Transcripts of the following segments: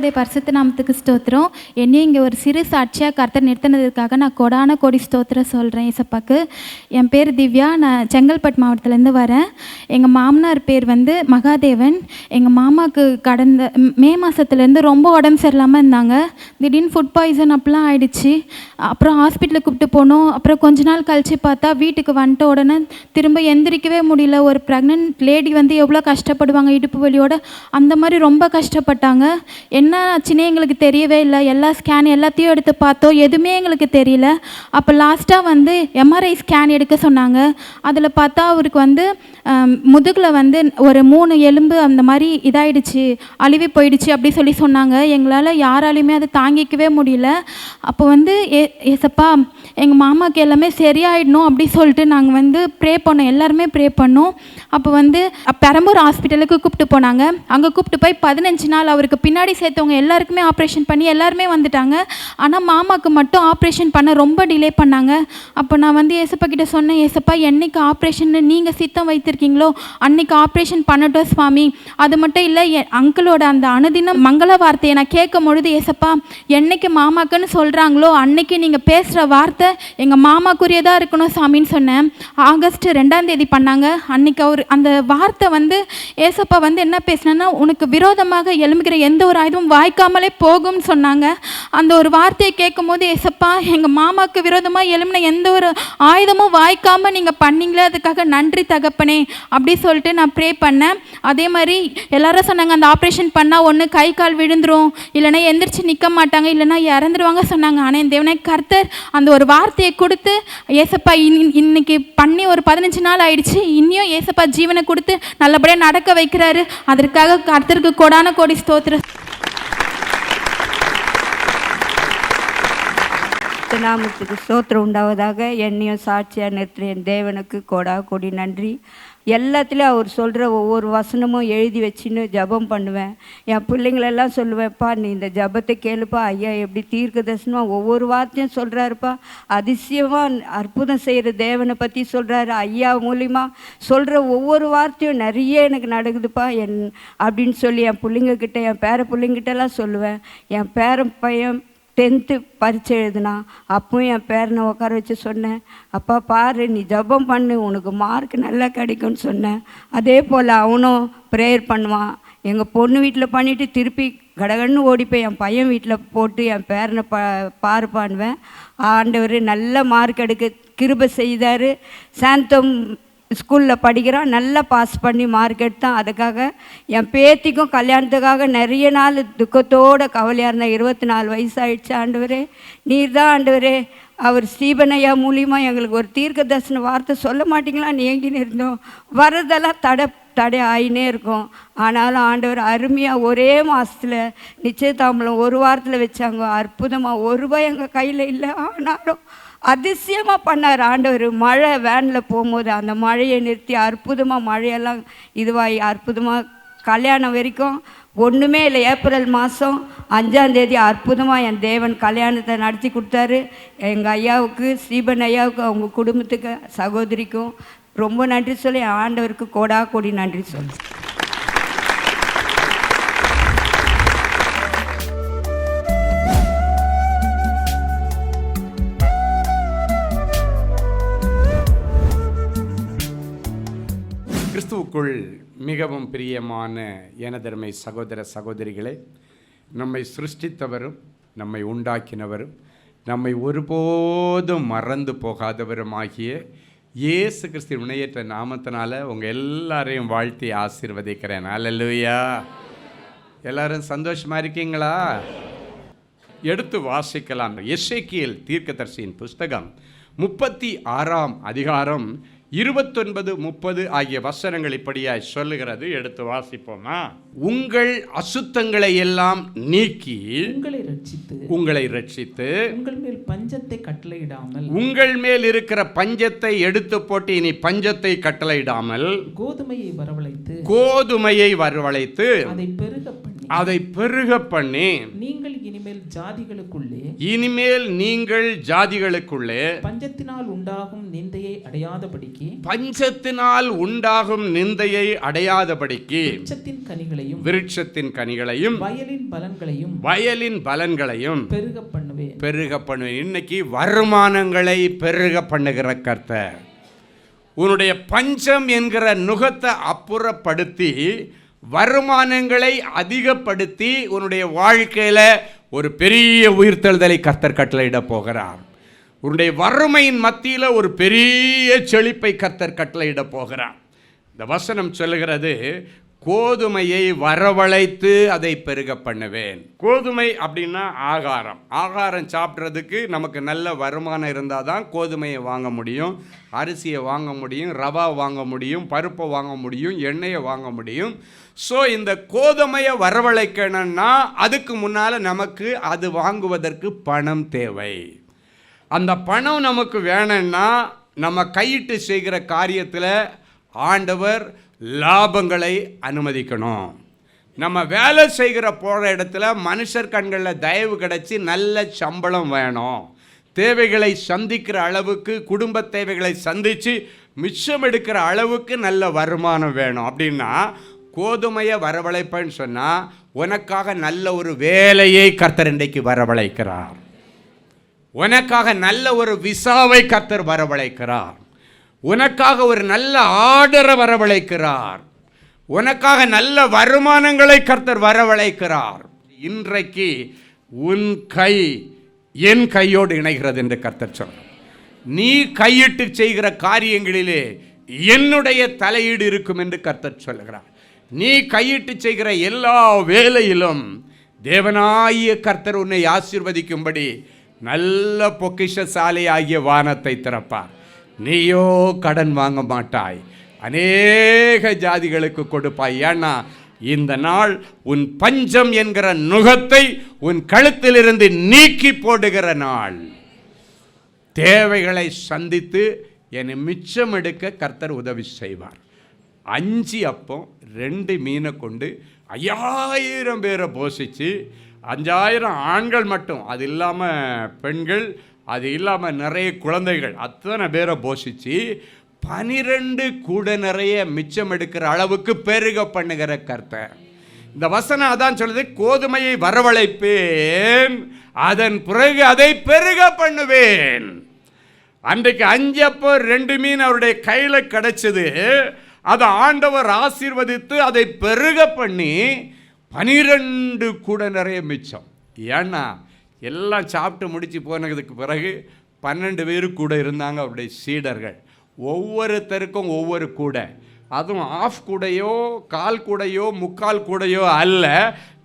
கர்த்தருடைய பரிசுத்த நாமத்துக்கு ஸ்தோத்திரம். என்னையும் இங்கே ஒரு சிறு சாட்சியாக கர்த்தர் நிறுத்தினதுக்காக நான் கோடான கோடி ஸ்தோத்திரம் சொல்கிறேன் ஏசப்பாக்கு. என் பேர் திவ்யா, நான் செங்கல்பட்டு மாவட்டத்துலேருந்து வரேன். எங்கள் மாமனார் பேர் மகாதேவன். எங்கள் மாமாவுக்கு கடந்த மே மாதத்துலேருந்து ரொம்ப உடம்பு சரியில்லாமல் இருந்தாங்க. திடீர்னு ஃபுட் பாய்சன் அப்படிலாம் ஆயிடுச்சு. அப்புறம் ஹாஸ்பிட்டலுக்கு கூப்பிட்டு போனோம். அப்புறம் கொஞ்ச நாள் கழித்து பார்த்தா வீட்டுக்கு வந்துட்ட உடனே திரும்ப எந்திரிக்கவே முடியல. ஒரு ப்ரெக்னென்ட் லேடி எவ்வளோ கஷ்டப்படுவாங்க இடுப்பு வலியோட, அந்த மாதிரி ரொம்ப கஷ்டப்பட்டாங்க. என்ன ஆச்சுன்னே எங்களுக்கு தெரியவே இல்லை. எல்லா ஸ்கேன் எல்லாத்தையும் எடுத்து பார்த்தோம், எதுவுமே எங்களுக்கு தெரியல. அப்போ லாஸ்ட்டாக எம்ஆர்ஐ ஸ்கேன் எடுக்க சொன்னாங்க. அதில் பார்த்தா அவருக்கு முதுகில் ஒரு 3 எலும்பு அந்த மாதிரி இதாயிடுச்சு, அழுவி போயிடுச்சு அப்படி சொல்லி சொன்னாங்க. எங்களால் யாராலையுமே அதை தாங்கிக்கவே முடியல. அப்போ ஏசப்பா எங்கள் மாமாவுக்கு எல்லாமே சரியாயிடணும் அப்படி சொல்லிட்டு நாங்கள் ப்ரே பண்ணோம், எல்லாருமே ப்ரே பண்ணோம். அப்போ பெரம்பூர் ஹாஸ்பிட்டலுக்கு கூப்பிட்டு போனாங்க. அங்கே கூப்பிட்டு போய் 15 நாள் அவருக்கு பின்னாடி சேர்த்தவங்க எல்லாருக்குமே ஆப்ரேஷன் பண்ணி எல்லாருமே வந்துட்டாங்க. ஆனால் மாமாவுக்கு மட்டும் ஆப்ரேஷன் பண்ண ரொம்ப டிலே பண்ணாங்க. அப்போ நான் ஏசப்பா கிட்ட சொன்னேன், ஏசப்பா என்னைக்கு ஆப்ரேஷன் நீங்கள் சித்தம் வைத்திருக்கீங்களோ அன்னைக்கு ஆப்ரேஷன் பண்ணட்டும் சுவாமி. அது மட்டும் இல்லை, என் அங்கிளோட அந்த அனுதினம் மங்கள வார்த்தையை நான் கேட்கும் பொழுது, ஏசப்பா என்னைக்கு மாமாக்குன்னு சொல்கிறாங்களோ அன்னைக்கு நீங்கள் பேசுகிற வார்த்தை எங்கள் மாமாக்குரியதாக இருக்கணும் சாமின்னு சொன்னேன். ஆகஸ்ட் 2ஆம் தேதி பண்ணாங்க. அன்னைக்கு அவர் அந்த வார்த்தை ஏசப்பா என்ன பேசினா, உனக்கு விரோதமாக எழும்புகிற எந்த ஒரு ஆயுதமும் வாய்க்காமலே போகும்னு சொன்னாங்க. அந்த ஒரு வார்த்தையை கேட்கும் போது, ஏசப்பா எங்கள் மாமாவுக்கு விரோதமாக எழும்பின எந்த ஒரு ஆயுதமும் வாய்க்காமல் நீங்கள் பண்ணீங்களே, அதுக்காக நன்றி தகப்பனே அப்படி சொல்லிட்டு நான் ப்ரே பண்ணேன். அதே மாதிரி எல்லாரும் சொன்னாங்க, அந்த ஆப்ரேஷன் பண்ணால் ஒன்று கை கால் விழுந்துரும், இல்லைனா எந்திரிச்சு நிற்க மாட்டாங்க, இல்லைனா இறந்துருவாங்க சொன்னாங்க. ஆனால் என் தேவனே கர்த்தர் அந்த ஒரு வார்த்தையை கொடுத்து, ஏசப்பா இன்னைக்கு பண்ணி ஒரு 15 நாள் ஆயிடுச்சு, இன்னும் ஏசப்பா ஜீவனை கொடுத்து நல்லபடியாக நடக்க வைக்கிறாரு. அதற்காக கர்த்தருக்கு கோடான கோடி ஸ்தோத்திரம். நாமத்துக்கு ஸ்தோத்திரம் உண்டாவதாக. என்னையும் சாட்சியாக நிறுத்துற என் தேவனுக்கு கோடா கோடி நன்றி. எல்லாத்துலேயும் அவர் சொல்கிற ஒவ்வொரு வசனமும் எழுதி வச்சுன்னு ஜபம் பண்ணுவேன். என் பிள்ளைங்களெல்லாம் சொல்லுவேன்ப்பா, நீ இந்த ஜபத்தை கேளுப்பா, ஐயா எப்படி தீர்க்க தரிசனமாக ஒவ்வொரு வார்த்தையும் சொல்கிறாருப்பா, அதிசயமாக அற்புதம் செய்கிற தேவனை பற்றி சொல்கிறாரு. ஐயா மூலிமா சொல்கிற ஒவ்வொரு வார்த்தையும் நிறைய எனக்கு நடக்குதுப்பா அப்படின்னு சொல்லி என் பிள்ளைங்கக்கிட்ட, என் பேர பிள்ளைங்கிட்டலாம் சொல்லுவேன். என் பேரன் பையன் 10th பரீட்சை எழுதுனா, அப்பவும் என் பேரனை உட்கார வச்சு சொன்னேன், அப்பா பாரு நீ ஜபம் பண்ணு, உனக்கு மார்க் நல்லா கிடைக்கும்னு சொன்னேன். அதே போல் அவனும் ப்ரேயர் பண்ணுவான். எங்கள் பொண்ணு வீட்டில் பண்ணிவிட்டு திருப்பி கடகடன்னு ஓடிப்போய் என் பையன் வீட்டில் போட்டு என் பேரனை பாருப்பான்வேன். ஆண்டவர் நல்ல மார்க் எடுக்க கிருபை செய்தார். சாந்தம் ஸ்கூலில் படிக்கிறான், நல்லா பாஸ் பண்ணி மார்க் எடுத்தான். அதுக்காக என் பேத்திக்கும் கல்யாணத்துக்காக நிறைய நாள் துக்கத்தோடு கவலையாக இருந்தேன். 24 வயசு ஆயிடுச்சு. ஆண்டவரே நீர் தான் ஆண்டவரே, அவர் ஸ்ரீபனையா மூலியமாக எங்களுக்கு ஒரு தீர்க்க தரிசன வார்த்தை சொல்ல மாட்டிங்களான்னு ஏங்கின்னு இருந்தோம். வரதெல்லாம் தடை ஆயினே இருக்கும். ஆனாலும் ஆண்டவர் அருமையாக ஒரே மாதத்தில் நிச்சயதாம்பலம் 1 வாரத்தில் வச்சாங்க. அற்புதமாக ₹1 எங்கள் கையில் இல்லை, ஆனாலும் அதிசயமாக பண்ணார் ஆண்டவர். மழை வேனில் போகும்போது அந்த மழையை நிறுத்தி அற்புதமாக மழையெல்லாம் இதுவாகி அற்புதமாக கல்யாணம் வரைக்கும் ஒன்றுமே இல்லை. ஏப்ரல் மாதம் 5ஆம் தேதி அற்புதமாக என் தேவன் கல்யாணத்தை நடத்தி கொடுத்தாரு. எங்கள் ஐயாவுக்கு, ஸ்ரீபன் ஐயாவுக்கு, அவங்க குடும்பத்துக்கு, சகோதரிக்கும் ரொம்ப நன்றி சொல்லி ஆண்டவருக்கு கோடா கோடி நன்றி சொல்லி. கிறிஸ்துவுக்குள் மிகவும் பிரியமான எனதருமை சகோதர சகோதரிகளே, நம்மை சிருஷ்டித்தவரும் நம்மை உண்டாக்கினவரும் நம்மை ஒருபோதும் மறந்து போகாதவருமாகிய இயேசு கிறிஸ்து வினையேற்ற நாமத்தினால உங்கள் எல்லாரையும் வாழ்த்தி ஆசீர்வதிக்கிறேன். அல்லேலூயா. எல்லாரும் சந்தோஷமாக இருக்கீங்களா? எடுத்து வாசிக்கலாம். எசேக்கியேல் தீர்க்கதரிசியின் புஸ்தகம் 36ஆம் அதிகாரம் 29, 30 ஆகிய வசனங்கள் இப்படியாய் சொல்லுகிறது. எடுத்து வாசிப்போமா? உங்கள் அசுத்தங்களை எல்லாம் நீக்கி உங்களை ரட்சித்து உங்கள் மேல் பஞ்சத்தை கட்டளையிடாமல், உங்கள் மேல் இருக்கிற பஞ்சத்தை எடுத்து போட்டு இனி பஞ்சத்தை கட்டளையிடாமல் கோதுமையை வரவழைத்து அதை பெருக பண்ணி நீங்கள் இனிமேல் ஜாதிகளுக்குள்ளே இனிமேல் நீங்கள் ஜாதிகளுக்குள்ளே பஞ்சத்தினால் உண்டாகும் நிந்தையை அடையாதபடிக்கு விருட்சத்தின் கனிகளையும் வயலின் பலன்களையும் பெருக பண்ணுவேன். இன்னைக்கு வருமானங்களை பெருக பண்ணுகிற கர்த்தர் உன்னுடைய பஞ்சம் என்கிற நுகத்தை அப்புறப்படுத்தி வருமானங்களை அதிகப்படுத்தி உன்னுடைய வாழ்க்கையில ஒரு பெரிய உயிர்த்தெழுதலை கர்த்தர் கட்டளையிட போகிறார். உன்னுடைய வறுமையின் மத்தியில் ஒரு பெரிய செழிப்பை கர்த்தர் கட்டளையிட போகிறார். இந்த வசனம் சொல்லுகிறது, கோதுமையை வரவழைத்து அதை பெருக பண்ணுவேன். கோதுமை அப்படின்னா ஆகாரம் சாப்பிட்றதுக்கு நமக்கு நல்ல வருமானம் இருந்தால் தான் கோதுமையை வாங்க முடியும், அரிசியை வாங்க முடியும், ரவா வாங்க முடியும், பருப்பை வாங்க முடியும், எண்ணெயை வாங்க முடியும். ஸோ இந்த கோதுமையை வரவழைக்கணும்னா அதுக்கு முன்னால் நமக்கு அது வாங்குவதற்கு பணம் தேவை. அந்த பணம் நமக்கு வேணும்னா நம்ம கையிட்டு செய்கிற காரியத்தில் ஆண்டவர் லாபங்களை அனுமதிக்கணும். நம்ம வேலை செய்கிற போகிற இடத்துல மனுஷர் கண்களில் தயவு கிடைச்சி நல்ல சம்பளம் வேணும். தேவைகளை சந்திக்கிற அளவுக்கு, குடும்ப தேவைகளை சந்தித்து மிச்சம் எடுக்கிற அளவுக்கு நல்ல வருமானம் வேணும். அப்படின்னா கோதுமையை வரவழைப்பேன்னு சொன்னால் உனக்காக நல்ல ஒரு வேலையை கர்த்தர் இன்றைக்கு வரவழைக்கிறார். உனக்காக நல்ல ஒரு விசாவை கர்த்தர் வரவழைக்கிறார். உனக்காக ஒரு நல்ல ஆர்டரை வரவழைக்கிறார். உனக்காக நல்ல வருமானங்களை கர்த்தர் வரவழைக்கிறார். இன்றைக்கு உன் கை என் கையோடு இணைகிறது என்று கர்த்தர் சொல்றார். நீ கையிட்டு செய்கிற காரியங்களிலே என்னுடைய தலையீடு இருக்கும் என்று கர்த்தர் சொல்லுகிறார். நீ கையிட்டு செய்கிற எல்லா வேலையிலும் தேவனாகிய கர்த்தர் உன்னை ஆசீர்வதிக்கும்படி நல்ல பொக்கிஷசாலை ஆகிய வானத்தை திறப்பார். நீயோ கடன் வாங்க மாட்டாய், அநேக ஜாதிகளுக்கு கொடுப்பாய். ஏன்னா இந்த நாள் உன் பஞ்சம் என்கிற நுகத்தை உன் கழுத்திலிருந்து நீக்கி போடுகிற நாள். தேவைகளை சந்தித்து என்னை மிச்சம் எடுக்க கர்த்தர் உதவி செய்வார். 5 அப்பம் 2 மீனை கொண்டு 5000 பேரை போஷிச்சு, 5000 ஆண்கள் மட்டும், அது இல்லாமல் பெண்கள், அது இல்லாமல் நிறைய குழந்தைகள், அத்தனை பேரை போஷிச்சு 12 கூட நிறைய மிச்சம் எடுக்கிற அளவுக்கு பெருக பண்ணுகிற கர்த்தர். இந்த வசனம் அதான் சொல்லுது, கோதுமையை வரவழைப்பேன், அதன் பிறகு அதை பெருக பண்ணுவேன். அன்றைக்கு 5 அப்போ 2 மீன் அவருடைய கையில் கிடைச்சது. அதை ஆண்டவர் ஆசீர்வதித்து அதை பெருக பண்ணி 12 கூட நிறைய மிச்சம். ஏன்னா எல்லாம் சாப்பிட்டு முடித்து போனதுக்கு பிறகு 12 பேர் கூட இருந்தாங்க அவருடைய சீடர்கள். ஒவ்வொருத்தருக்கும் ஒவ்வொரு கூடை, அதுவும் ஆஃப் கூடையோ கால் கூடையோ முக்கால் கூடையோ அல்ல,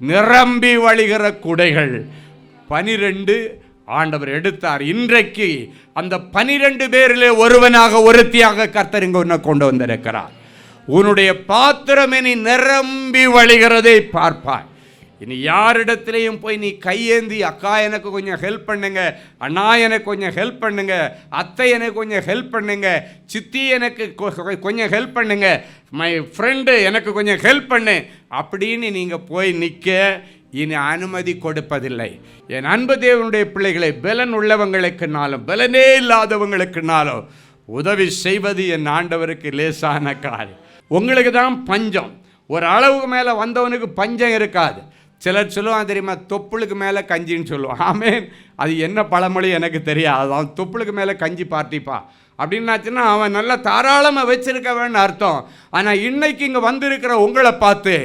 நிரம்பி வழிகிற கூடைகள் 12 ஆண்டவர் எடுத்தார். இன்றைக்கு அந்த 12 பேரிலே ஒருவனாக ஒருத்தியாக கர்த்தர் இங்கே உன்னை கொண்டு வந்திருக்கிறார். உன்னுடைய பாத்திரம் நீ நிரம்பி வழிகிறதை பார்ப்பாய். இனி யாரிடத்திலையும் போய் நீ கையேந்தி, அக்கா எனக்கு கொஞ்சம் ஹெல்ப் பண்ணுங்க, அண்ணா எனக்கு கொஞ்சம் ஹெல்ப் பண்ணுங்க, அத்தை எனக்கு கொஞ்சம் ஹெல்ப் பண்ணுங்க, சித்தி எனக்கு கொஞ்சம் ஹெல்ப் பண்ணுங்க, மை ஃப்ரெண்டு எனக்கு கொஞ்சம் ஹெல்ப் பண்ணு அப்படின்னு நீங்கள் போய் நிற்க இனி அனுமதி கொடுப்பதில்லை. என் அன்பு தேவனுடைய பிள்ளைகளை, பலன் உள்ளவங்களுக்குனாலும் பலனே இல்லாதவங்களுக்குனாலும் உதவி செய்வது என் ஆண்டவருக்கு லேசான காரியம். உங்களுக்கு தான் பஞ்சம், ஒரு அளவுக்கு மேலே வந்தவனுக்கு பஞ்சம் இருக்காது. சிலர் சொல்லுவான் தெரியுமா, தொப்புளுக்கு மேலே கஞ்சின்னு சொல்லுவான். ஆமேன், அது என்ன பழமொழி எனக்கு தெரியாது. அவன் தொப்புளுக்கு மேலே கஞ்சி பார்ட்டிப்பா அப்படின்னாச்சுன்னா அவன் நல்லா தாராளமாக வச்சிருக்க வேணும்னு அர்த்தம். ஆனால் இன்னைக்கு இங்கே வந்திருக்கிற உங்களை பார்த்து,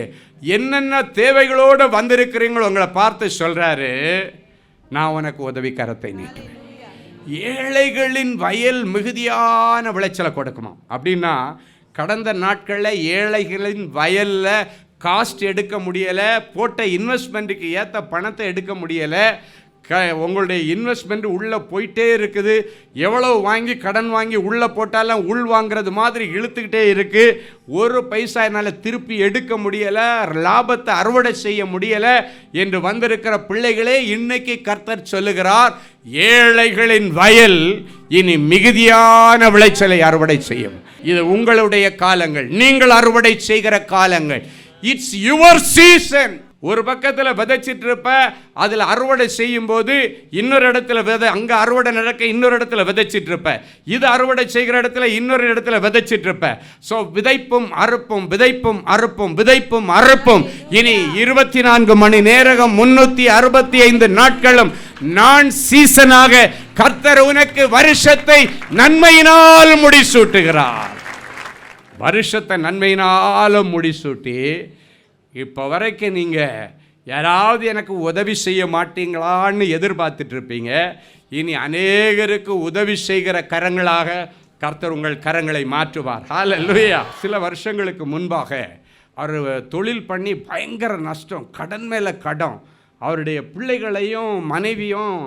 என்னென்ன தேவைகளோடு வந்திருக்கிறீங்களோ உங்களை பார்த்து சொல்கிறாரு, நான் உனக்கு உதவி கரத்தை நீட்டுவேன். ஏழைகளின் வயல் மிகுதியான விளைச்சலை கொடுக்குமா அப்படின்னா, கடந்த நாட்களில் ஏழைகளின் வயலில் காஸ்ட் எடுக்க முடியலை, போட்ட இன்வெஸ்ட்மெண்ட்டுக்கு ஏற்ற பணத்தை எடுக்க முடியலை. உங்களுடைய இன்வெஸ்ட்மெண்ட் உள்ளே போயிட்டே இருக்குது. எவ்வளோ வாங்கி கடன் வாங்கி உள்ளே போட்டாலும் உள் வாங்கிறது மாதிரி இழுத்துக்கிட்டே இருக்குது. ஒரு பைசா என்னால் திருப்பி எடுக்க முடியலை, லாபத்தை அறுவடை செய்ய முடியலை என்று வந்திருக்கிற பிள்ளைகளே, இன்னைக்கு கர்த்தர் சொல்லுகிறார், ஏழைகளின் வயல் இனி மிகுதியான விளைச்சலை அறுவடை செய்யும். இது உங்களுடைய காலங்கள், நீங்கள் அறுவடை செய்கிற காலங்கள். It's your season. ஒரு பக்கத்தில் விதைச்சிட்டு இருப்ப, அதில் அறுவடை செய்யும் போது இன்னொரு இடத்துல அங்கே அறுவடை நடக்க இன்னொரு இடத்துல விதைச்சிட்டு இருப்ப, இது அறுவடை செய்கிற இடத்துல இன்னொரு இடத்துல விதைச்சிட்டு இருப்ப. ஸோ விதைப்பும் அறுப்பும் விதைப்பும் அறுப்பும் விதைப்பும் அறுப்பும். இனி 24 மணி நேரம் 365 நாட்களும் நான் சீசனாக கர்த்தர் உனக்கு வருஷத்தை நன்மையினால் முடிசூட்டுகிறார். வருஷத்தை நன்மையினாலும் முடிசூட்டி, இப்போ வரைக்கும் நீங்கள் யாராவது எனக்கு உதவி செய்ய மாட்டீங்களான்னு எதிர்பார்த்துட்டு இருப்பீங்க. இனி அநேகருக்கு உதவி செய்கிற கரங்களாக கர்த்தர் உங்கள் கரங்களை மாற்றுவார். ஹல்லேலூயா. சில வருஷங்களுக்கு முன்பாக அவர் தொழில் பண்ணி பயங்கர நஷ்டம், கடன் மேலே கடன், அவருடைய பிள்ளைகளையும் மனைவியும்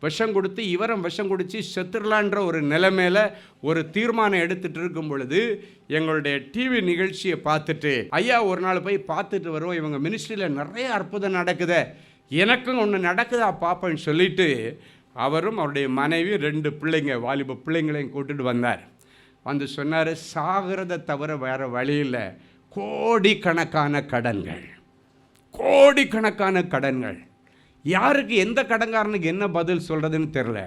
விஷம் கொடுத்து இவரும் விஷம் குடித்து செத்துடலான்ற ஒரு நிலைமையில் ஒரு தீர்மானம் எடுத்துகிட்டு இருக்கும் பொழுது எங்களுடைய டிவி நிகழ்ச்சியை பார்த்துட்டு, ஐயா ஒரு நாள் போய் பார்த்துட்டு வருவோம், இவங்க மினிஸ்ட்ரியில் நிறைய அற்புதம் நடக்குது, எனக்கும் ஒன்று நடக்குதா பார்ப்பேன்னு சொல்லிட்டு அவரும் அவருடைய மனைவி 2 பிள்ளைங்க வாலிப பிள்ளைங்களையும் கூட்டிட்டு வந்தார். வந்து சொன்னார், சாகிறத தவிர வேறு வழி இல்லை, கோடிக்கணக்கான கடன்கள், கோடிக்கணக்கான கடன்கள். யாருக்கு எந்த கடன்காரனுக்கு என்ன பதில் சொல்கிறதுன்னு தெரில.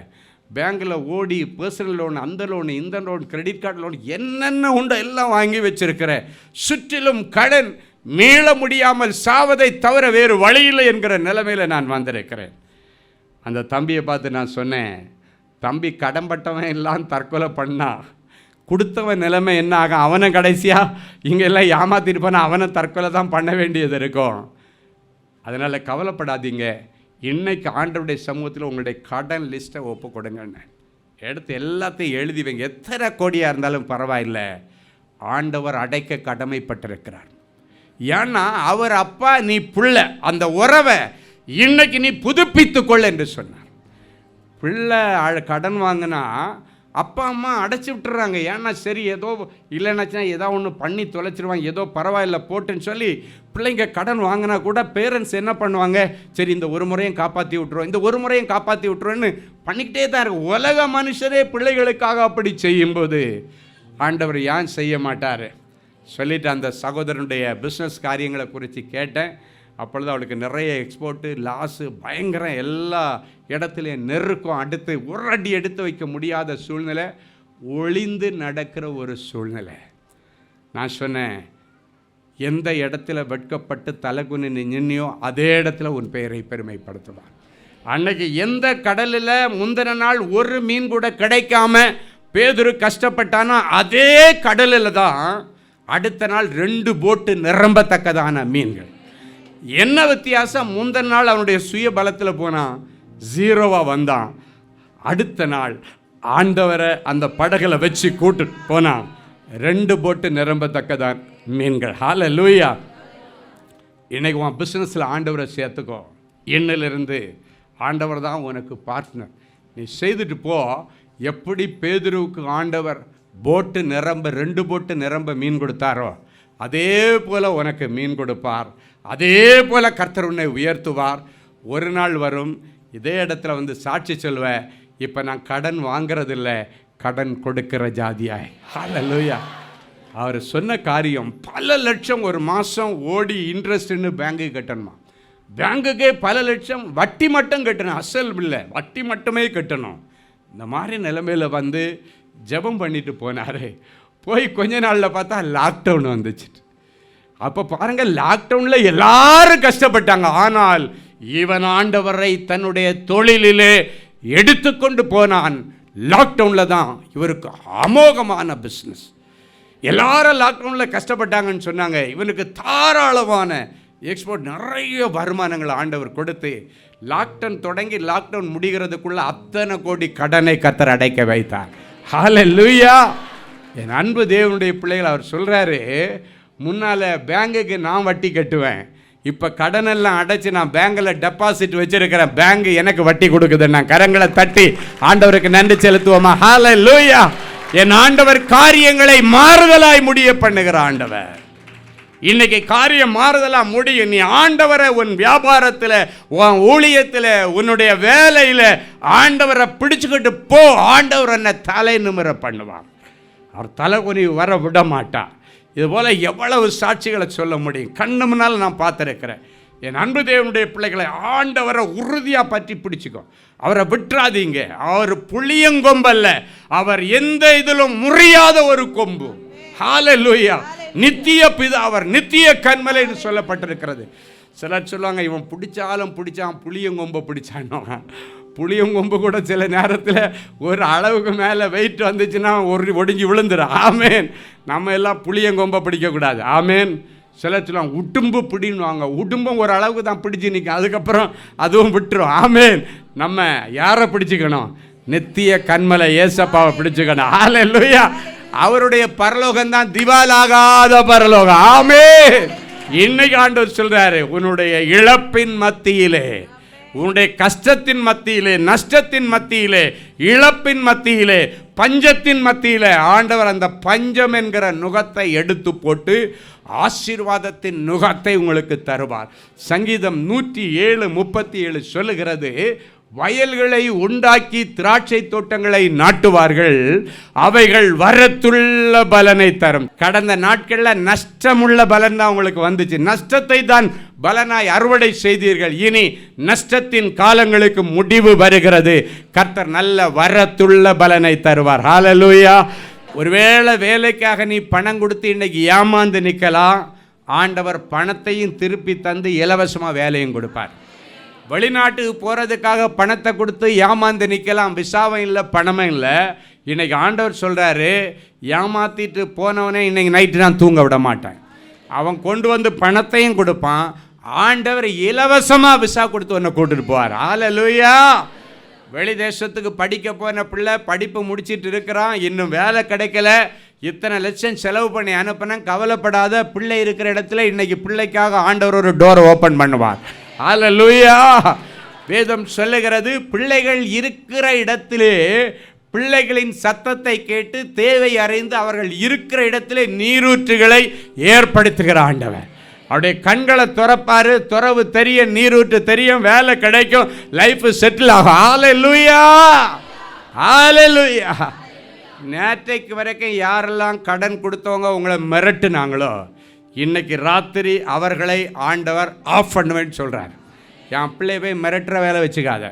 பேங்கில் ஓடி பர்சனல் லோன், அந்த லோன், இந்த லோன், கிரெடிட் கார்டு லோன், என்னென்ன உண்டோ எல்லாம் வாங்கி வச்சிருக்கிறேன். சுற்றிலும் கடன், மீள முடியாமல் சாவதை தவிர வேறு வழியில்லை என்கிற நிலைமையில் நான் வந்திருக்கிறேன். அந்த தம்பியை பார்த்து நான் சொன்னேன், தம்பி கடன்பட்டவன் எல்லாம் தற்கொலை பண்ணா கொடுத்தவன் நிலைமை என்ன ஆகும்? அவனை கடைசியாக இங்கே எல்லாம் ஏமாத்திட்டு போனால் அவனை தற்கொலை தான் பண்ண வேண்டியது இருக்கும். அதனால் கவலைப்படாதீங்க, இன்னைக்கு ஆண்டவருடைய சமூகத்தில் உங்களுடைய கடன் லிஸ்ட்டை ஒப்பு கொடுங்கன்னு எடுத்து எல்லாத்தையும் எழுதி வைங்க. எத்தனை கோடியாக இருந்தாலும் பரவாயில்லை, ஆண்டவர் அடைக்க கடமைப்பட்டிருக்கிறார். ஏன்னா அவர் அப்பா, நீ பிள்ளை, அந்த உறவை இன்னைக்கு நீ புதுப்பித்துக்கொள் என்று சொன்னார். பிள்ளை கடன் வாங்கினா அப்பா அம்மா அடைச்சி விட்டுறாங்க. ஏன்னா சரி ஏதோ இல்லைன்னாச்சுன்னா ஏதோ ஒன்று பண்ணி தொலைச்சிருவாங்க, ஏதோ பரவாயில்ல போட்டுன்னு சொல்லி பிள்ளைங்க கடன் வாங்கினா கூட பேரண்ட்ஸ் என்ன பண்ணுவாங்க, சரி இந்த ஒரு முறையும் காப்பாற்றி விட்டுருவோம், இந்த ஒரு முறையும் காப்பாற்றி விட்டுருவோன்னு பண்ணிக்கிட்டே தான் இருக்கு. உலக மனுஷரே பிள்ளைகளுக்காக அப்படி செய்யும்போது ஆண்டவர் ஏன் செய்ய மாட்டார் சொல்லிட்டு அந்த சகோதரனுடைய பிஸ்னஸ் காரியங்களை குறித்து கேட்டேன். அப்பொழுது அவளுக்கு நிறைய எக்ஸ்போர்ட்டு லாஸு, பயங்கரம், எல்லா இடத்துலையும் நெருக்கம், அடுத்து ஒரு அடி எடுத்து வைக்க முடியாத சூழ்நிலை, ஒளிந்து நடக்கிற ஒரு சூழ்நிலை. நான் சொன்னேன், எந்த இடத்துல வெட்கப்பட்டு தலைகுனி நின்னியோ அதே இடத்துல உன் பெயரை பெருமைப்படுத்துவான். அன்னைக்கு எந்த கடலில் முந்தின நாள் ஒரு மீன் கூட கிடைக்காம பேதுரு கஷ்டப்பட்டானா அதே கடலில் தான் அடுத்த நாள் 2 போட்டு நிரம்பத்தக்கதான மீன்கள். என்ன வித்தியாசம்? முந்தின நாள் அவனுடைய சுய பலத்தில் போனான், 0 வந்தான். அடுத்த நாள் ஆண்டவரை அந்த படகுல வச்சு கூட்டு போனான், 2 போட்டு நிரம்பத்தக்கதான் மீன்கள். ஹல்லேலூயா. இன்னைக்கு உன் பிஸ்னஸில் ஆண்டவரை சேர்த்துக்கோ. இன்னிலிருந்து ஆண்டவர் தான் உனக்கு பார்ட்னர். நீ செய்துட்டு போ. எப்படி பேதுருவுக்கு ஆண்டவர் போட்டு நிரம்ப 2 போட்டு நிரம்ப மீன் கொடுத்தாரோ அதே போல் உனக்கு மீன் கொடுப்பார். அதே போல் கர்த்தர் உன்னை உயர்த்துவார். ஒரு நாள் வரும், இதே இடத்துல வந்து சாட்சி சொல்வேன், இப்போ நான் கடன் வாங்கிறதில்ல, கடன் கொடுக்கிற ஜாதியாய். ஹல்லேலூயா. அவர் சொன்ன காரியம், பல லட்சம் ஒரு மாதம் ஓடி இன்ட்ரெஸ்ட்னு பேங்க்குக்கு கட்டணுமா, பேங்குக்கே பல லட்சம் வட்டி மட்டும் கட்டணும், அசல் இல்லை வட்டி மட்டுமே கட்டணும். இந்த மாதிரி நிலைமையில் வந்து ஜெபம் பண்ணிட்டு போனார். போய் கொஞ்ச நாளில் பார்த்தா லாக்டவுன் வந்துச்சு. அப்போ பாருங்கள், லாக்டவுனில் எல்லாரும் கஷ்டப்பட்டாங்க. ஆனால் இவன் ஆண்டவரை தன்னுடைய தொழிலிலே எடுத்துக்கொண்டு போனான். லாக்டவுனில் தான் இவருக்கு அமோகமான பிஸ்னஸ். எல்லாரும் லாக்டவுனில் கஷ்டப்பட்டாங்கன்னு சொன்னாங்க. இவனுக்கு தாராளமான எக்ஸ்போர்ட், நிறைய வருமானங்களை ஆண்டவர் கொடுத்து லாக்டவுன் தொடங்கி லாக்டவுன் முடிகிறதுக்குள்ள அத்தனை கோடி கடனை கர்த்தர் அடைக்க வைத்தார். ஹல்லேலூயா. என் அன்பு தேவனுடைய பிள்ளைகள், அவர் சொல்கிறாரு, முன்னால் பேங்குக்கு நான் வட்டி கட்டுவேன், இப்போ கடனெல்லாம் அடைச்சி நான் பேங்கில் டெபாசிட் வச்சிருக்கிறேன், பேங்க் எனக்கு வட்டி கொடுக்குது. நான் கரங்களை தட்டி ஆண்டவருக்கு நன்றி செலுத்துவோமா? ஹல்லேலூயா. என் ஆண்டவர் காரியங்களை மாறுதலாய் முடிய பண்ணுகிற ஆண்டவர். இன்னைக்கு காரியம் மாறுதலாக முடியும். நீ ஆண்டவரை உன் வியாபாரத்தில், உன் ஊழியத்தில், உன்னுடைய வேலையில் ஆண்டவரை பிடிச்சுக்கிட்டு போ. ஆண்டவர் என்ன தலை நிமிர பண்ணுவான். அவர் தலைகுனி வர விட மாட்டார். இதுபோல் எவ்வளவு சாட்சிகளை சொல்ல முடியும். கண்ணு முன்னால் நான் பார்த்துருக்கிறேன். என் அன்பு தேவனுடைய பிள்ளைகளை, ஆண்டவரை உறுதியாக பற்றி பிடிச்சிக்கோ. அவரை விட்டுறாதீங்க. அவர் புளியங்கொம்பல்ல, அவர் எந்த இதிலும் முறியாத ஒரு கொம்பு. ஹல்லேலூயா. நித்திய பிதா, அவர் நித்திய கன்மலைன்னு சொல்லப்பட்டிருக்கிறது. சிலர் சொல்லுவாங்க, இவன் பிடிச்சான் புளியங்கொம்பை பிடிச்சானோ. புளியங்கொம்பு கூட சில நேரத்தில் ஒரு அளவுக்கு மேலே வெயிட் வந்துச்சுன்னா ஒடிஞ்சு விழுந்துடும். ஆமேன். நம்ம எல்லாம் புளியங்கொம்பை பிடிக்கக்கூடாது. ஆமேன். சிலர் சொல்லுவாங்க உடும்பு பிடின்னுவாங்க. உடும்பும் ஒரு அளவுக்கு தான் பிடிச்சி நிற்கும், அதுக்கப்புறம் அதுவும் விட்டுரும். ஆமேன். நம்ம யாரை பிடிச்சிக்கணும்? நித்திய கன்மலை ஏசப்பாவை பிடிச்சிக்கணும். ஹல்லேலூயா. அவருடைய பரலோகம் தான் திவாலாகாத பரலோகம். ஆமேன். இன்னைக்கு ஆண்டவர் சொல்றாரு, உன்னுடைய இழப்பின் மத்தியிலே, உன்னுடைய கஷ்டத்தின் மத்தியிலே, நஷ்டத்தின் மத்தியிலே, இழப்பின் மத்தியிலே, பஞ்சத்தின் மத்தியிலே ஆண்டவர் அந்த பஞ்சம் என்கிற நுகத்தை எடுத்து போட்டு ஆசீர்வாதத்தின் நுகத்தை உங்களுக்கு தருவார். சங்கீதம் 107:37 சொல்லுகிறது, வயல்களை உண்டாக்கி திராட்சை தோட்டங்களை நாட்டுவார்கள், அவைகள் வரத்துள்ள பலனை தரும். கடந்த நாட்களில் நஷ்டமுள்ள பலன் தான் உங்களுக்கு வந்துச்சு. நஷ்டத்தை தான் பலனாய் அறுவடை செய்தீர்கள். இனி நஷ்டத்தின் காலங்களுக்கு முடிவு வருகிறது. கர்த்தர் நல்ல வரத்துள்ள பலனை தருவார். ஹல்லேலூயா. ஒருவேளை வேலைக்காக நீ பணம் கொடுத்து இன்னைக்கு ஏமாந்து நிற்கலாம். ஆண்டவர் பணத்தையும் திருப்பி தந்து இலவசமாக வேலையும் கொடுப்பார். வெளிநாட்டுக்கு போகிறதுக்காக பணத்தை கொடுத்து ஏமாந்து நிற்கலாம். விசாவும் இல்லை, பணமும் இல்லை. இன்றைக்கி ஆண்டவர் சொல்கிறாரு, ஏமாற்றிட்டு போனவனே இன்றைக்கி நைட்டு நான் தூங்க விட மாட்டேன். அவன் கொண்டு வந்து பணத்தையும் கொடுப்பான். ஆண்டவர் இலவசமாக விசா கொடுத்து உன்னை கூட்டிட்டு போவார். ஹல்லேலூயா. வெளி தேசத்துக்கு படிக்க போன பிள்ளை படிப்பு முடிச்சிட்டு இருக்கிறான், இன்னும் வேலை கிடைக்கல, இத்தனை லட்சம் செலவு பண்ணி அனுப்பினேன். கவலைப்படாத, பிள்ளை இருக்கிற இடத்துல இன்னைக்கு பிள்ளைக்காக ஆண்டவர் ஒரு டோரை ஓப்பன் பண்ணுவார். ஹல்லேலூயா. வேதம் சொல்லுகிறது, பிள்ளைகள் இருக்கிற இடத்திலே பிள்ளைகளின் சத்தத்தை கேட்டு தேவை அறிந்து அவர்கள் இருக்கிற இடத்திலே நீரூற்றுகளை ஏற்படுத்துகிற ஆண்டவர். அவருடைய கண்களை துறப்பாரு, துறவு தெரியும், நீரூற்று தெரியும், வேலை கிடைக்கும், லைஃப் செட்டில் ஆகும். ஹல்லேலூயா. ஹல்லேலூயா. நேற்றைக்கு வரைக்கும் யாரெல்லாம் கடன் கொடுத்தவங்க உங்களை மிரட்டுனாங்களோ, இன்னைக்கு ராத்திரி அவர்களை ஆண்டவர் ஆஃப் பண்ணுவேன்னு சொல்கிறார். என் பிள்ளை போய் மிரட்டுற வேலை வச்சுக்காத.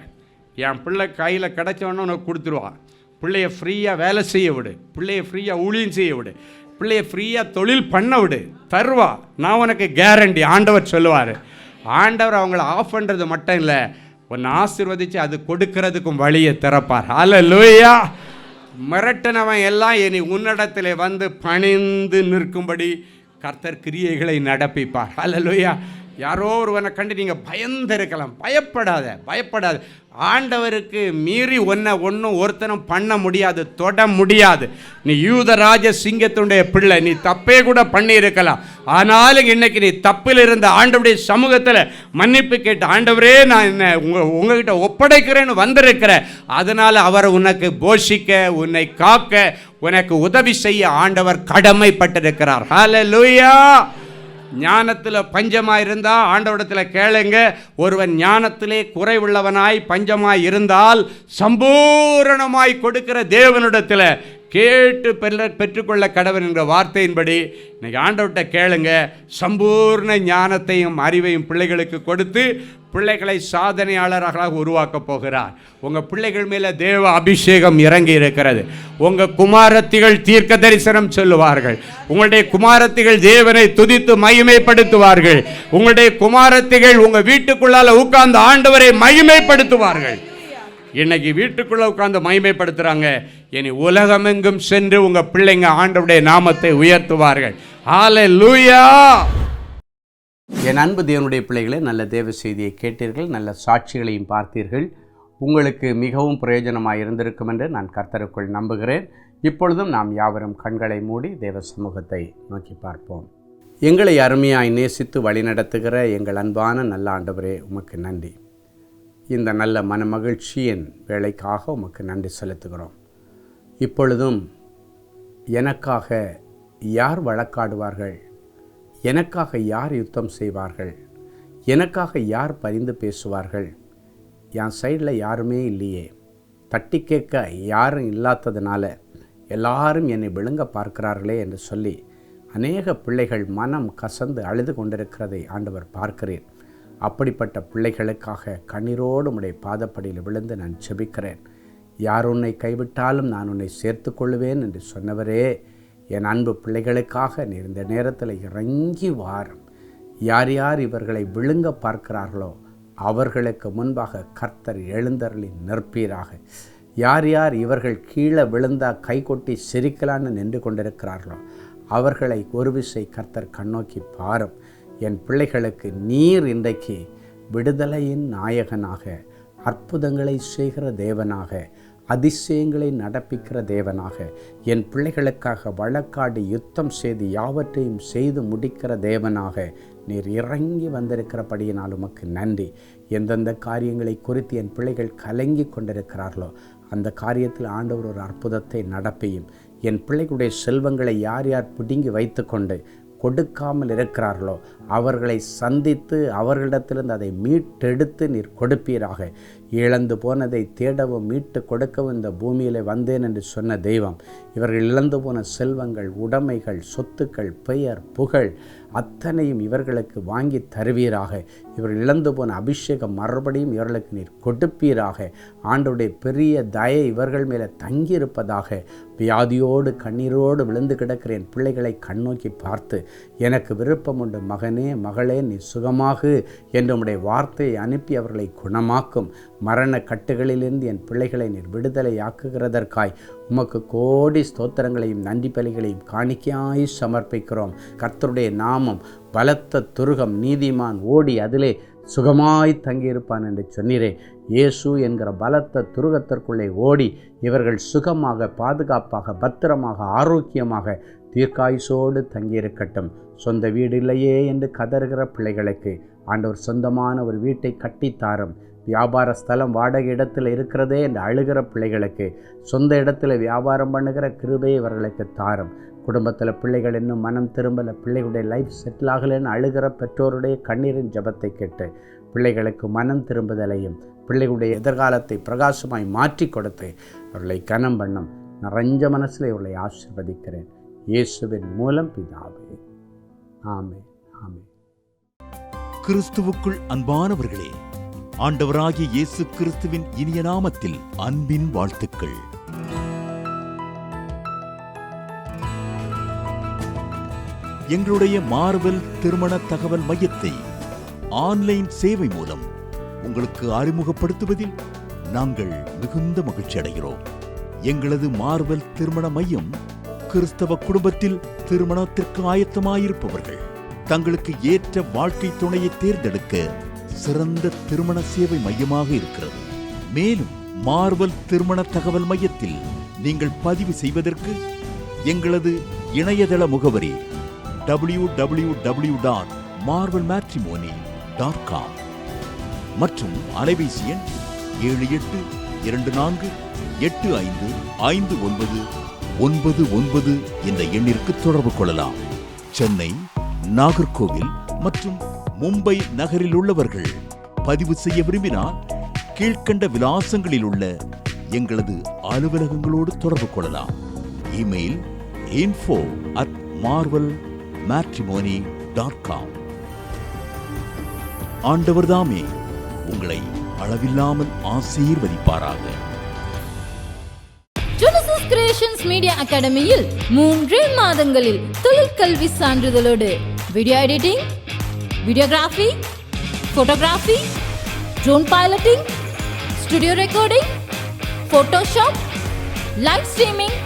என் பிள்ளை கையில் கிடைச்சவொன்னே உனக்கு கொடுத்துருவான். பிள்ளைய ஃப்ரீயாக வேலை செய்ய விடு, பிள்ளைய ஃப்ரீயாக ஊழியம் செய்ய விடு, பிள்ளைய ஃப்ரீயாக தொழில் பண்ண விடு, தருவா. நான் உனக்கு கேரண்டி. ஆண்டவர் சொல்லுவார். ஆண்டவர் அவங்கள ஆஃப் பண்ணுறது மட்டும் இல்லை, உன்னை ஆசீர்வதித்து அது கொடுக்கறதுக்கும் வழியை திறப்பார். ஹல்லேலூயா. மிரட்டினவன் எல்லாம் இனி உன்னிடத்தில் வந்து பணிந்து நிற்கும்படி கர்த்தர் கிரியைகளை நடப்பிப்பார். ஹல்லேலூயா. யாரோ ஒருவனை கண்டு நீங்கள் பயந்திருக்கலாம். பயப்படாத. ஆண்டவருக்கு மீறி ஒன்றும் ஒருத்தனும் பண்ண முடியாது, தொட முடியாது. நீ யூதராஜ சிங்கத்தினுடைய பிள்ளை, நீ தப்பே கூட பண்ணி இருக்கலாம். ஆனாலும் இன்னைக்கு நீ தப்பில் இருந்த ஆண்டவருடைய சமூகத்தில் மன்னிப்பு கேட்டு, ஆண்டவரே நான் என்ன உங்ககிட்ட ஒப்படைக்கிறேன்னு வந்திருக்கிறேன். அதனால் அவர் உனக்கு போஷிக்க, உன்னை காக்க, உனக்கு உதவி செய்ய ஆண்டவர் கடமைப்பட்டிருக்கிறார். ஹல்லேலூயா. ஞானத்தில் பஞ்சமாக இருந்தால் ஆண்டவரிடத்தில் கேளுங்க. ஒருவன் ஞானத்திலே குறைவுள்ளவனாய் பஞ்சமாய் இருந்தால் சம்பூரணமாய் கொடுக்கிற தேவனிடத்தில் கேட்டு பெற்றுக்கொள்ள கடவன் என்ற வார்த்தையின்படி இன்னைக்கு ஆண்டவர்கிட்ட கேளுங்க. சம்பூர்ண ஞானத்தையும் அறிவையும் பிள்ளைகளுக்கு கொடுத்து பிள்ளைகளை சாதனையாளராக உருவாக்க போகிறார். உங்கள் பிள்ளைகள் மேலே தேவ அபிஷேகம் இறங்கி இருக்கிறது. உங்கள் குமாரத்திகள் தீர்க்க தரிசனம் சொல்லுவார்கள். உங்களுடைய குமாரத்திகள் தேவனை துதித்து மகிமைப்படுத்துவார்கள். உங்களுடைய குமாரத்திகள் உங்கள் வீட்டுக்குள்ளால உட்கார்ந்து ஆண்டவரை மகிமைப்படுத்துவார்கள். இன்னைக்கு வீட்டுக்குள்ள உட்கார்ந்து மகிமைப்படுத்துறாங்க. இனி உலகமெங்கும் சென்று உங்க பிள்ளைங்க ஆண்டவருடைய நாமத்தை உயர்த்துவார்கள். ஹல்லேலூயா. என் அன்பு தேவனுடைய பிள்ளைகளே, நல்ல தேவ செய்தியை கேட்டீர்கள், நல்ல சாட்சிகளையும் பார்த்தீர்கள். உங்களுக்கு மிகவும் பிரயோஜனமாக இருந்திருக்கும் என்று நான் கர்த்தருக்குள் நம்புகிறேன். இப்பொழுதும் நாம் யாவரும் கண்களை மூடி தேவ சமூகத்தை நோக்கி பார்ப்போம். எங்களை அருமையாய் நேசித்து வழிநடத்துகிற எங்கள் அன்பான நல்ல ஆண்டவரே, உமக்கு நன்றி. இந்த நல்ல மனமகிழ்ச்சியின் வேலைக்காக உமக்கு நன்றி செலுத்துகிறோம். இப்பொழுதும் எனக்காக யார் வழக்காடுவார்கள், எனக்காக யார் யுத்தம் செய்வார்கள், எனக்காக யார் பரிந்து பேசுவார்கள், என் சைடில் யாருமே இல்லையே, தட்டி கேட்க யாரும் இல்லாததுனால எல்லாரும் என்னை விழுங்க பார்க்கிறார்களே என்று சொல்லி அநேக பிள்ளைகள் மனம் கசந்து அழுது கொண்டிருக்கிறதை ஆண்டவர் பார்க்கிறேன். அப்படிப்பட்ட பிள்ளைகளுக்காக கண்ணீரோடு உம்முடைய பாதப்படியில் விழுந்து நான் ஜெபிக்கிறேன். யார் உன்னை கைவிட்டாலும் நான் உன்னை சேர்த்து கொள்ளுவேன் என்று சொன்னவரே, என் அன்பு பிள்ளைகளுக்காக நீர் இந்த நேரத்தில் இறங்கி வாரும். யார் யார் இவர்களை விழுங்க பார்க்கிறார்களோ அவர்களுக்கு முன்பாக கர்த்தர் எழுந்தருளி நிற்பீராக. யார் யார் இவர்கள் கீழே விழுந்தா கை கொட்டி சிரிக்கலான்னு நின்று கொண்டிருக்கிறார்களோ அவர்களை ஒரு விசை கர்த்தர் கண்ணோக்கி பாரும். என் பிள்ளைகளுக்கு நீர் இன்றைக்கு விடுதலையின் நாயகனாக, அற்புதங்களை செய்கிற தேவனாக, அதிசயங்களை நடப்பிக்கிற தேவனாக, என் பிள்ளைகளுக்காக வழக்காடி யுத்தம் செய்து யாவற்றையும் செய்து முடிக்கிற தேவனாக நீர் இறங்கி வந்திருக்கிறபடியினால் உமக்கு நன்றி. எந்தெந்த காரியங்களை குறித்து என் பிள்ளைகள் கலங்கி கொண்டிருக்கிறார்களோ அந்த காரியத்தில் ஆண்டவர் ஒரு அற்புதத்தை நடப்பியும். என் பிள்ளைகளுடைய செல்வங்களை யார் யார் பிடுங்கி வைத்து கொண்டு கொடுக்காமல் இருக்கிறார்களோ அவர்களை சந்தித்து அவர்களிடத்திலிருந்து அதை மீட்டெடுத்து நீர் கொடுப்பீராக. இழந்து போனதை தேடவும் மீட்டு கொடுக்கவும் இந்த பூமியில் வந்தேன் என்று சொன்ன தெய்வம், இவர்கள் இழந்து போன செல்வங்கள், உடைமைகள், சொத்துக்கள், பெயர், புகழ் அத்தனையும் இவர்களுக்கு வாங்கி தருவீராக. இவர்கள் இழந்து போன அபிஷேகம் மறுபடியும் இவர்களுக்கு நீர் கொடுப்பீராக. ஆண்டவருடைய பெரிய தயை இவர்கள் மேலே தங்கியிருப்பதாக. வியாதியோடு கண்ணீரோடு விழுந்து கிடக்கிற என் பிள்ளைகளை கண்ணோக்கி பார்த்து, எனக்கு விருப்பம் உண்டு மகனே மகளே நீ சுகமாகு என்று உம்முடைய வார்த்தையை அனுப்பி அவர்களை குணமாக்கும். மரண கட்டுகளிலிருந்து என் பிள்ளைகளை நீர் விடுதலையாக்குகிறதற்காய் உமக்கு கோடி ஸ்தோத்திரங்களையும் நன்றி பலிகளையும் காணிக்கையாய் சமர்ப்பிக்கிறோம். கர்த்தருடைய நாமம் பலத்த துருகம், நீதிமான் ஓடி அதிலே சுகமாய் தங்கியிருப்பான் என்று சொன்னீரே. இயேசு என்கிற பலத்த துருகத்திற்குள்ளே ஓடி இவர்கள் சுகமாக, பாதுகாப்பாக, பத்திரமாக, ஆரோக்கியமாக, தீர்க்காயுசோடு தங்கியிருக்கட்டும். சொந்த வீடு இல்லையே என்று கதறுகிற பிள்ளைகளுக்கு ஆண்டவர் சொந்தமான ஒரு வீட்டை கட்டித்தாரும். வியாபார ஸ்தலம் வாடகை இடத்துல இருக்கிறதே என்று அழுகிற பிள்ளைகளுக்கு சொந்த இடத்துல வியாபாரம் பண்ணுகிற கிருபையை இவர்களுக்கு தாரும். குடும்பத்தில் பிள்ளைகள் இன்னும் மனம் திரும்பலை, பிள்ளைகளுடைய லைஃப் செட்டில் ஆகலைன்னு அழுகிற பெற்றோருடைய கண்ணீரின் ஜெபத்தை கேட்டு பிள்ளைகளுக்கு மனம் திரும்புதலையும் பிள்ளைகளுடைய எதிர்காலத்தை பிரகாசமாய் மாற்றி கொடுத்து அவர்களை கனம் பண்ணும். நிறைஞ்ச மனசில் இவர்களை ஆசீர்வதிக்கிறேன் இயேசுவின் மூலம் பிதாவே, ஆமென், ஆமென். கிறிஸ்துவுக்குள் அன்பானவர்களே, ஆண்டவராகிய இயேசு கிறிஸ்துவின் இனிய நாமத்தில் அன்பின் வாழ்த்துக்கள். எங்களுடைய மார்வெல் திருமண தகவல் மையத்தை ஆன்லைன் சேவை மூலம் உங்களுக்கு அறிமுகப்படுத்துவதில் நாங்கள் மிகுந்த மகிழ்ச்சி அடைகிறோம். எங்களது மார்வெல் திருமண மையம் கிறிஸ்தவ குடும்பத்தில் திருமணத்திற்கு ஆயத்தமாயிருப்பவர்கள் தங்களுக்கு ஏற்ற வாழ்க்கை துணையை தேர்ந்தெடுக்க சிறந்த திருமண சேவை மையமாக இருக்கிறது. மேலும் மார்வெல் திருமண தகவல் மையத்தில் நீங்கள் பதிவு செய்வதற்கு எங்களது இணையதள முகவரி www.marvelmatrimony.com மற்றும் அலைபேசி எண் 7824855999 என்ற எண்ணிற்கு தொடர்பு கொள்ளலாம். சென்னை, நாகர்கோவில் மற்றும் மும்பை நகரில் உள்ளவர்கள் பதிவு செய்ய விரும்பினால் கீழ்க்கண்ட விலாசங்களில் உள்ள எங்களது அலுவலகங்களோடு தொடர்பு கொள்ளலாம். Email info@marvelmatrimony.com. ஆண்டவர்தாமே உங்களை அளவில்லாமல் ஆசீர்வதிப்பாராக. ஜெனசிஸ் கிரியேஷன்ஸ் மீடியா அகாடமியில் 3 மாதங்களில் தொழிற்கல்வி சான்றிதழோடு video editing, videography, photography, drone piloting, studio recording, Photoshop, live streaming,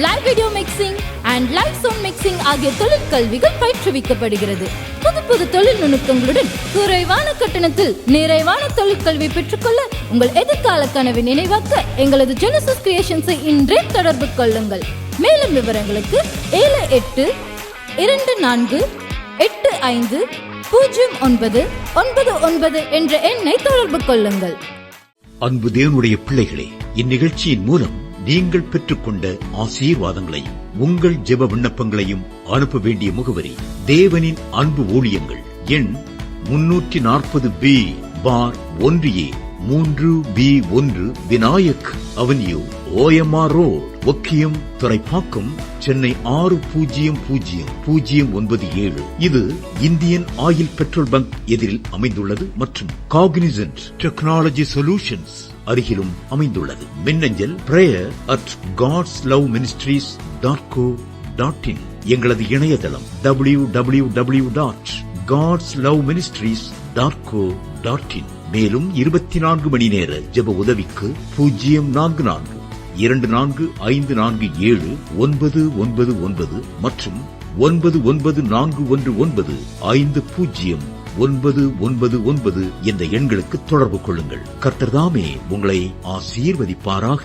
live video mixing and live sound mixing ஆகிய தொழிற்கல்விகள் பயிற்றுவிக்கப்படுகிறது. புது தொழில் நுணுக்கங்களுடன் குறைவான கட்டணத்தில் நிறைவான தொழிற்கல்வி பெற்றுக்கொள்ள உங்கள் எதிர்கால கனவை நினைவாக்க எங்களது ஜெனசிஸ் கிரியேஷன்ஸை இன்றே தொடர்பு கொள்ளுங்கள். மேலும் விவரங்களுக்கு 7824285099 என்ற எண்ணை தொடர்பு கொள்ளுங்கள். அன்பு தேவனுடைய பிள்ளைகளே, இந்நிகழ்ச்சியின் மூலம் நீங்கள் பெற்றுக்கொண்ட ஆசீர்வாதங்களையும் உங்கள் ஜெப விண்ணப்பங்களையும் அனுப்ப வேண்டிய முகவரி தேவனின் அன்பு ஊழியங்கள், எண் 340B/1A, 3B1 Vinayak avenue, OMR road, Okkiyam, Thoraipakkam, Chennai 600097. இது இந்தியன் ஆயில் பெட்ரோல் பங்க் எதிரில் அமைந்துள்ளது மற்றும் காக்னிசன்ட் டெக்னாலஜி சொல்யூஷன்ஸ் அருகிலும் அமைந்துள்ளது. மின்னஞ்சல் prayer@godsloveministries.co.in. எங்களது இணையதளம் www.godsloveministries.co.in. மேலும் 24 மணி நேர ஜெப உதவிக்கு 044-5447-999 மற்றும் 9941950999 என்ற எண்களுக்கு தொடர்பு கொள்ளுங்கள். கர்த்தர் தாமே உங்களை ஆசீர்வதிப்பாராக.